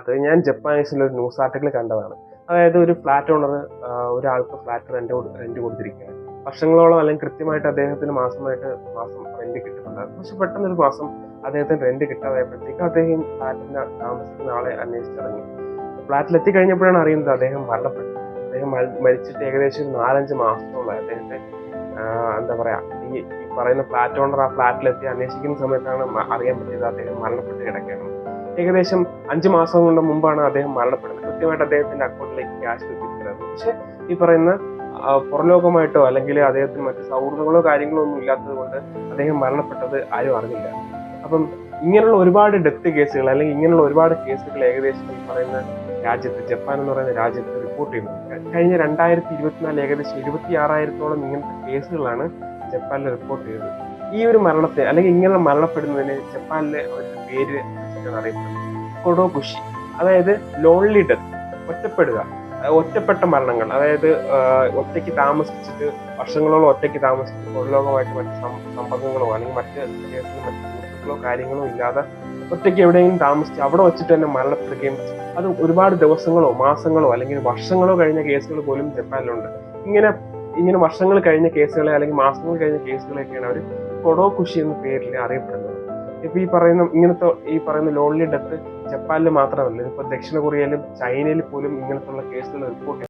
അടുത്ത് ഞാൻ ജപ്പാനീസിൽ ഒരു ന്യൂസ് ആർട്ടിക്കിൾ കണ്ടതാണ്. അതായത് ഒരു ഫ്ലാറ്റ് ഓണർ ഒരാൾക്ക് ഫ്ലാറ്റ് റെന്റ് കൊടുത്തിരിക്കുകയാണ്. വർഷങ്ങളോളം അല്ലെങ്കിൽ കൃത്യമായിട്ട് അദ്ദേഹത്തിന് മാസം റെന്റ് കിട്ടുന്നുണ്ടായിരുന്നു. പക്ഷെ പെട്ടെന്ന് ഒരു മാസം അദ്ദേഹത്തിന് റെന്റ് കിട്ടാതായപ്പോഴത്തേക്ക് അദ്ദേഹം ഫ്ലാറ്റിന് താമസിക്കുന്ന ആളെ അന്വേഷിച്ചിറങ്ങി. ഫ്ലാറ്റിൽ എത്തിക്കഴിഞ്ഞപ്പോഴാണ് അറിയുന്നത് അദ്ദേഹം മരണപ്പെട്ടു. അദ്ദേഹം മരിച്ചിട്ട് ഏകദേശം 4-5 മാസത്തോളമായി. അദ്ദേഹത്തെ എന്താ പറയാ, ഈ പറയുന്ന ഫ്ലാറ്റ് ഓണർ ആ ഫ്ലാറ്റിലെത്തി അന്വേഷിക്കുന്ന സമയത്താണ് അറിയാൻ പറ്റിയത് അദ്ദേഹം മരണപ്പെട്ട് കിടക്കുകയാണ്. ഏകദേശം 5 മാസം കൊണ്ട് മുമ്പാണ് അദ്ദേഹം മരണപ്പെടുന്നത്. കൃത്യമായിട്ട് അദ്ദേഹത്തിന്റെ അക്കൗണ്ടിലേക്ക് ക്യാഷ് എത്തിയിട്ടുണ്ടായിരുന്നു. പക്ഷെ ഈ പറയുന്ന പുറലോകമായിട്ടോ അല്ലെങ്കിൽ അദ്ദേഹത്തിന് മറ്റ് സൗഹൃദങ്ങളോ കാര്യങ്ങളോ ഒന്നും ഇല്ലാത്തത് കൊണ്ട് അദ്ദേഹം മരണപ്പെട്ടത് ആരും അറിഞ്ഞില്ല. അപ്പം ഇങ്ങനെയുള്ള ഒരുപാട് ഡെത്ത് കേസുകൾ അല്ലെങ്കിൽ ഇങ്ങനെയുള്ള ഒരുപാട് കേസുകൾ ഏകദേശം ഈ പറയുന്ന രാജ്യത്ത്, ജപ്പാൻ എന്ന് പറയുന്ന രാജ്യത്ത് റിപ്പോർട്ട് ചെയ്യുന്നത്. കഴിഞ്ഞ 2024 ഏകദേശം 76,000-ഓളം ഇങ്ങനത്തെ കേസുകളാണ് ജപ്പാനിൽ റിപ്പോർട്ട് ചെയ്തത്. ഈ ഒരു മരണത്തെ അല്ലെങ്കിൽ ഇങ്ങനെ മരണപ്പെടുന്നതിന് ജപ്പാനിലെ ഒരു പേര് അറിയപ്പെടുന്നത് കൊഡോകുഷി, അതായത് ലോൺലി ഡെത്ത്, ഒറ്റപ്പെട്ട മരണങ്ങൾ. അതായത് ഒറ്റയ്ക്ക് താമസിച്ചിട്ട് വർഷങ്ങളോളം ഒറ്റയ്ക്ക് താമസിച്ചിട്ട് പുറലോകമായിട്ട് മറ്റ് സമ്പർക്കങ്ങളോ അല്ലെങ്കിൽ മറ്റ് സുഹൃത്തുക്കളോ കാര്യങ്ങളോ ഇല്ലാതെ ഒറ്റയ്ക്ക് എവിടെയെങ്കിലും താമസിച്ച് അവിടെ വെച്ചിട്ട് തന്നെ മരണപ്പെടുകയും അത് ഒരുപാട് ദിവസങ്ങളോ മാസങ്ങളോ അല്ലെങ്കിൽ വർഷങ്ങളോ കഴിഞ്ഞ കേസുകൾ പോലും ജപ്പാനിലുണ്ട്. ഇങ്ങനെ വർഷങ്ങൾ കഴിഞ്ഞ കേസുകളെ അല്ലെങ്കിൽ മാസങ്ങൾ കഴിഞ്ഞ കേസുകളെയൊക്കെയാണ് അവർ കൊഡോകുഷി എന്ന പേരിൽ അറിയപ്പെടുന്നത്. ഇപ്പൊ ഈ പറയുന്ന ലോൺലി ഡെത്ത് ജപ്പാനിൽ മാത്രമല്ല, ഇപ്പൊ ദക്ഷിണ കൊറിയയിലും ചൈനയിൽ പോലും ഇങ്ങനത്തുള്ള കേസുകൾ റിപ്പോർട്ട്